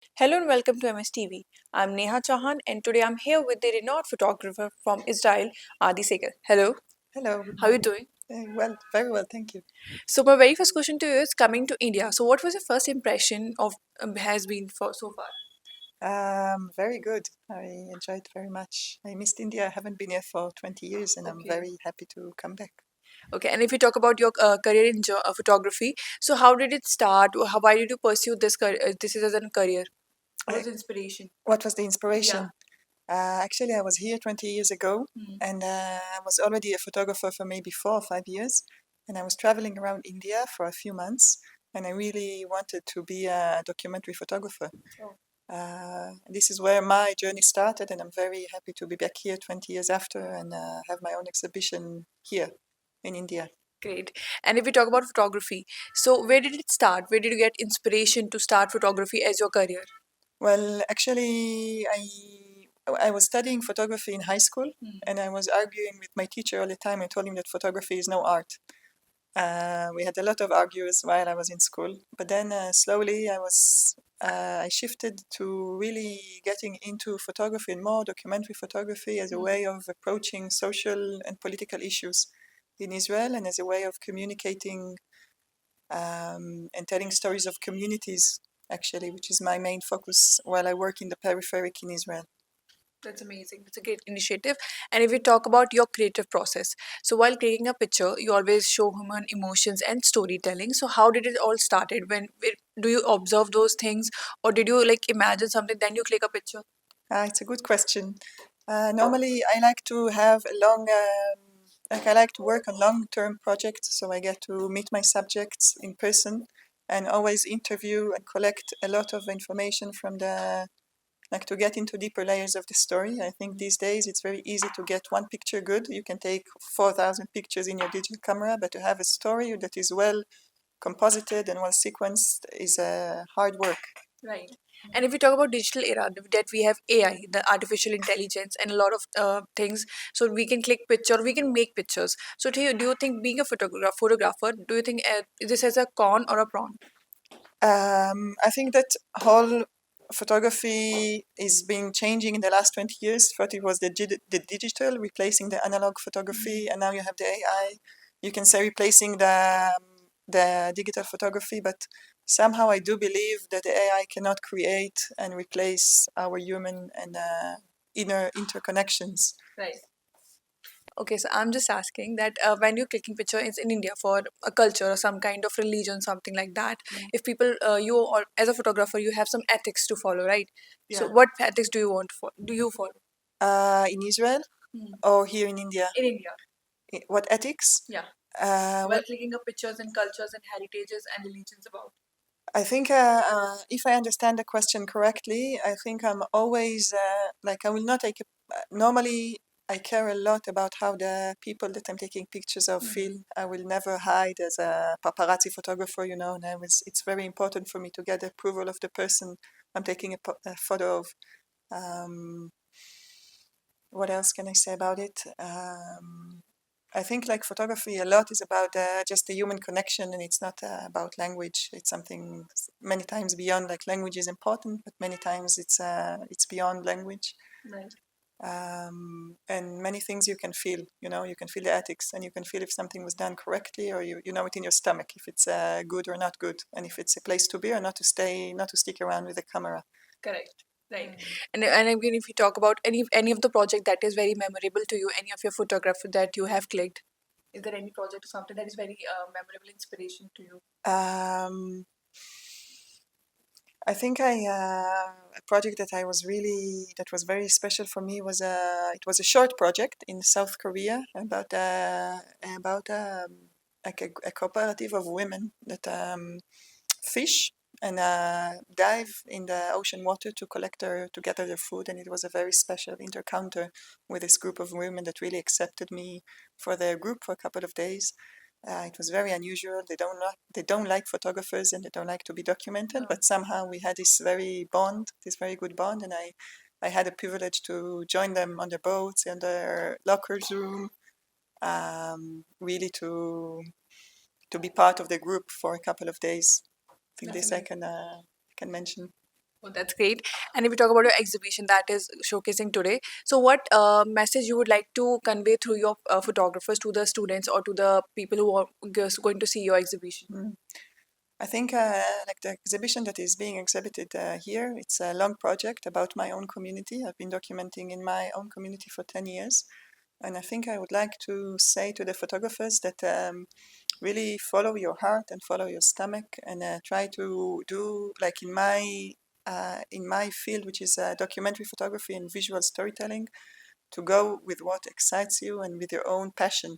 Hello and welcome to MSTV. I'm Neha Chauhan and today I'm here with the renowned photographer from Israel, Adi Segal. Hello, Hello, good how are you morning. doing? Well, very well, thank you. So my very first question to you is coming to India. So what was your first impression of has been for so far? Very good. I enjoyed very much. I missed India. I haven't been here for 20 years and I'm Okay. very happy to come back. Okay, and if you talk about your career in photography, so how did it start? Why did you pursue this as a career? What was I, the inspiration? what was the Yeah. inspiration? Actually, I was here 20 years ago Hmm. and I was already a photographer for maybe 4 or 5 years. And I was traveling around India for a few months and I really wanted to be a documentary photographer. Oh, This is where my journey started, and I'm very happy to be back here 20 years after and have my own exhibition here in India. great. And if we talk about photography, so where did it start? Where did you get inspiration to start photography as your career? Well, actually, I was studying photography in high school, Hmm. and I was arguing with my teacher all the time. I told him that photography is no art. We had a lot of argues while I was in school, but then slowly I shifted to really getting into photography and more documentary photography as a Hmm. way of approaching social and political issues in Israel and as a way of communicating and telling stories of communities, actually, which is my main focus while I work in the peripheric in Israel. That's amazing. That's a great initiative. And if we talk about your creative process, so while taking a picture, you always show human emotions and storytelling. So how did it all started? Do you observe those things, or did you like imagine something then you click a picture? It's a good question. Normally, I like to have a like I like to work on long-term projects, so I get to meet my subjects in person and always interview and collect a lot of information from like to get into deeper layers of the story. I think these days it's very easy to get one picture good. You can take 4,000 pictures in your digital camera, but to have a story that is well composited and well sequenced is hard work. Right. And if we talk about digital era, that we have AI, the artificial intelligence, and a lot of things, so we can click picture, we can make pictures. So do you think being a photographer, do you think this has a con or a prawn? I think that whole photography is being changing in the last 20 years. First, it was the digital replacing the analog photography, and now you have the AI. You can say replacing the digital photography, but somehow I do believe that the AI cannot create and replace our human and inner interconnections. Right. Okay, so I'm just asking that when you're clicking picture is in India for a culture or some kind of religion, something like that, Yeah. if people, you or as a photographer, you have some ethics to follow, right? So Yeah. what ethics do you want to follow? Do you follow? In Israel Hmm. or here in India? In India, What ethics? yeah. Well, While clicking up pictures and cultures and heritages and religions about. I think if I understand the question correctly, I think I'm always like I will not take. Normally, I care a lot about how the people that I'm taking pictures of Hmm. feel. I will never hide as a paparazzi photographer, you know. And it's very important for me to get the approval of the person I'm taking a photo of. Um, what else can I say about it? I think like photography, a lot is about just the human connection, and it's not about language. It's something many times beyond. Like language is important, but many times it's beyond language. Right. And many things you can feel. You know, you can feel the ethics, and you can feel if something was done correctly, or you know it in your stomach if it's good or not good, and if it's a place to be or not to stay, not to stick around with the camera. Correct. Right. Mm. And again, if you talk about any of the project that is very memorable to you, any of your photography that you have clicked, is there any project or something that is very memorable inspiration to you? Um, I think a project that I was really that was very special for me was it was a short project in South Korea about like a cooperative of women that fish and dive in the ocean water to to gather their food, and it was a very special encounter with this group of women that really accepted me for their group for a couple of days. It was very unusual. They don't like photographers and they don't like to be documented, Oh, but somehow we had this very good bond, and I had a privilege to join them on their boats in their lockers room, really to be part of the group for a couple of days. I think that's this I amazing. can mention. Oh, that's great. And if we talk about your exhibition that is showcasing today, so what message you would like to convey through your photographers to the students or to the people who are going to see your exhibition? Mm. I think like the exhibition that is being exhibited here, it's a long project about my own community. I've been documenting in my own community for 10 years. And I think I would like to say to the photographers that really follow your heart and follow your stomach and try to do like in my field, which is documentary photography and visual storytelling, to go with what excites you and with your own passion.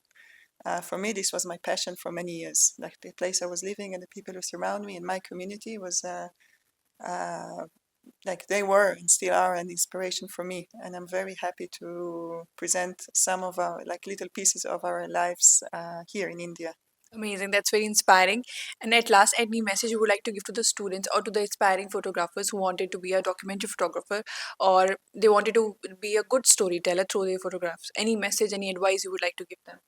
For me, this was my passion for many years. Like the place I was living and the people who surround me and my community was uh, like they were and still are an inspiration for me. And I'm very happy to present some of our like little pieces of our lives here in India. Amazing. That's very inspiring. And at last, any message you would like to give to the students or to the aspiring photographers who wanted to be a documentary photographer or they wanted to be a good storyteller through their photographs? Any message, any advice you would like to give them?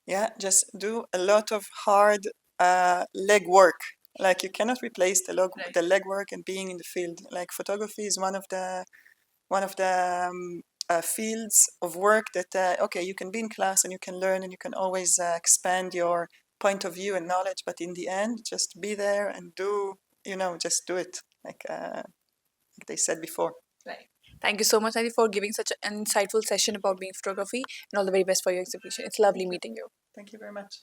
Yeah, just do a lot of hard leg work. Like you cannot replace Right. the leg work and being in the field. Like photography is one of the fields of work that okay, you can be in class and you can learn and you can always expand your point of view and knowledge, but in the end, just be there and do, just do it like they said before. Right. Thank you so much, Adi, for giving such an insightful session about being photography and all the very best for your exhibition. It's lovely Thank you. meeting you. Thank you very much.